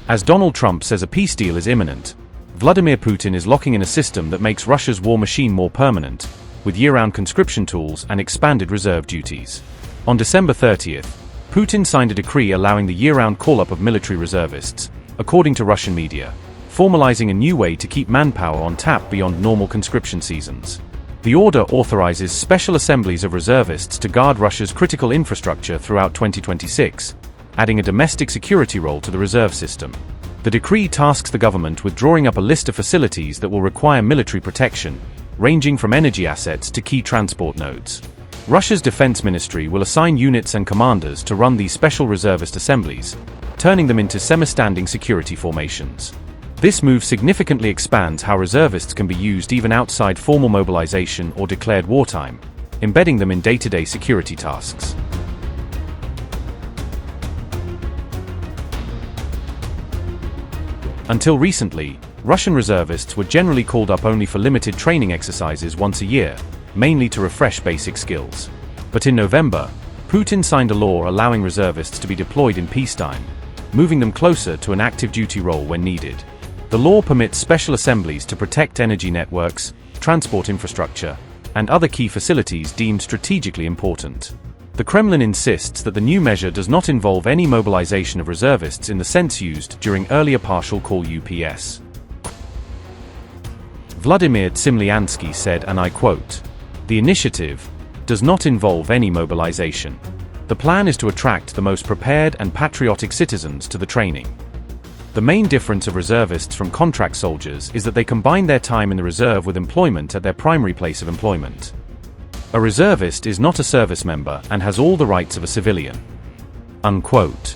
As Donald Trump says a peace deal is imminent, Vladimir Putin is locking in a system that makes Russia's war machine more permanent, with year-round conscription tools and expanded reserve duties. On December 30th, Putin signed a decree allowing the year-round call-up of military reservists, according to Russian media, formalizing a new way to keep manpower on tap beyond normal conscription seasons. The order authorizes special assemblies of reservists to guard Russia's critical infrastructure throughout 2026, adding a domestic security role to the reserve system. The decree tasks the government with drawing up a list of facilities that will require military protection, ranging from energy assets to key transport nodes. Russia's defense ministry will assign units and commanders to run these special reservist assemblies, turning them into semi-standing security formations. This move significantly expands how reservists can be used even outside formal mobilization or declared wartime, embedding them in day-to-day security tasks. Until recently, Russian reservists were generally called up only for limited training exercises once a year, mainly to refresh basic skills. But in November, Putin signed a law allowing reservists to be deployed in peacetime, moving them closer to an active duty role when needed. The law permits special assemblies to protect energy networks, transport infrastructure, and other key facilities deemed strategically important. The Kremlin insists that the new measure does not involve any mobilization of reservists in the sense used during earlier partial call UPS. Vladimir Tsimlyansky said, and I quote, "The initiative does not involve any mobilization. The plan is to attract the most prepared and patriotic citizens to the training. The main difference of reservists from contract soldiers is that they combine their time in the reserve with employment at their primary place of employment. A reservist is not a service member and has all the rights of a civilian." Unquote.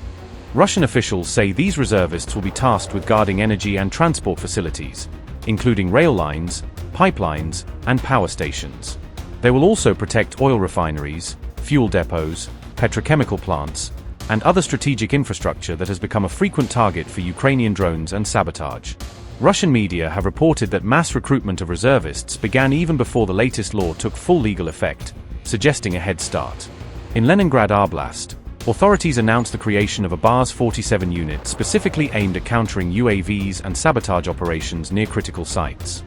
Russian officials say these reservists will be tasked with guarding energy and transport facilities, including rail lines, pipelines, and power stations. They will also protect oil refineries, fuel depots, petrochemical plants, and other strategic infrastructure that has become a frequent target for Ukrainian drones and sabotage. Russian media have reported that mass recruitment of reservists began even before the latest law took full legal effect, suggesting a head start. In Leningrad Oblast, authorities announced the creation of a Baz-47 unit specifically aimed at countering UAVs and sabotage operations near critical sites.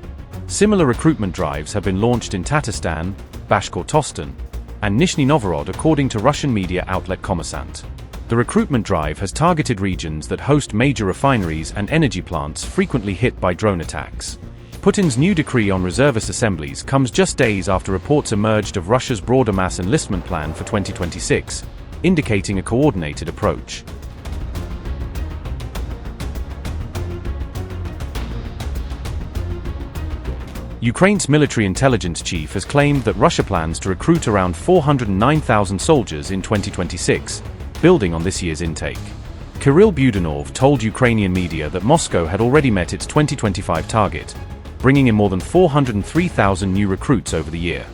Similar recruitment drives have been launched in Tatarstan, Bashkortostan, and Nizhny Novgorod, according to Russian media outlet Kommersant. The recruitment drive has targeted regions that host major refineries and energy plants frequently hit by drone attacks. Putin's new decree on reservist assemblies comes just days after reports emerged of Russia's broader mass enlistment plan for 2026, indicating a coordinated approach. Ukraine's military intelligence chief has claimed that Russia plans to recruit around 409,000 soldiers in 2026, building on this year's intake. Kirill Budanov told Ukrainian media that Moscow had already met its 2025 target, bringing in more than 403,000 new recruits over the year.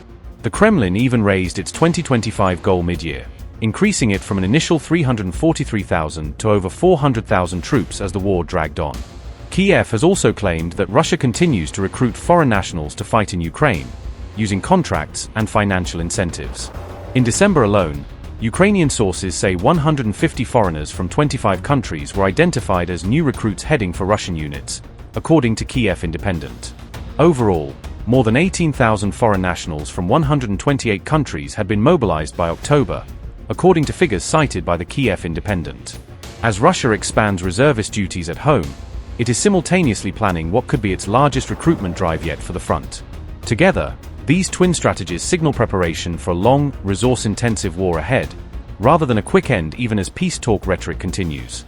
The Kremlin even raised its 2025 goal mid-year, increasing it from an initial 343,000 to over 400,000 troops as the war dragged on. Kiev has also claimed that Russia continues to recruit foreign nationals to fight in Ukraine, using contracts and financial incentives. In December alone, Ukrainian sources say 150 foreigners from 25 countries were identified as new recruits heading for Russian units, according to Kiev Independent. Overall, more than 18,000 foreign nationals from 128 countries had been mobilized by October, according to figures cited by the Kiev Independent. As Russia expands reservist duties at home, it is simultaneously planning what could be its largest recruitment drive yet for the front. Together, these twin strategies signal preparation for a long, resource-intensive war ahead, rather than a quick end even as peace talk rhetoric continues.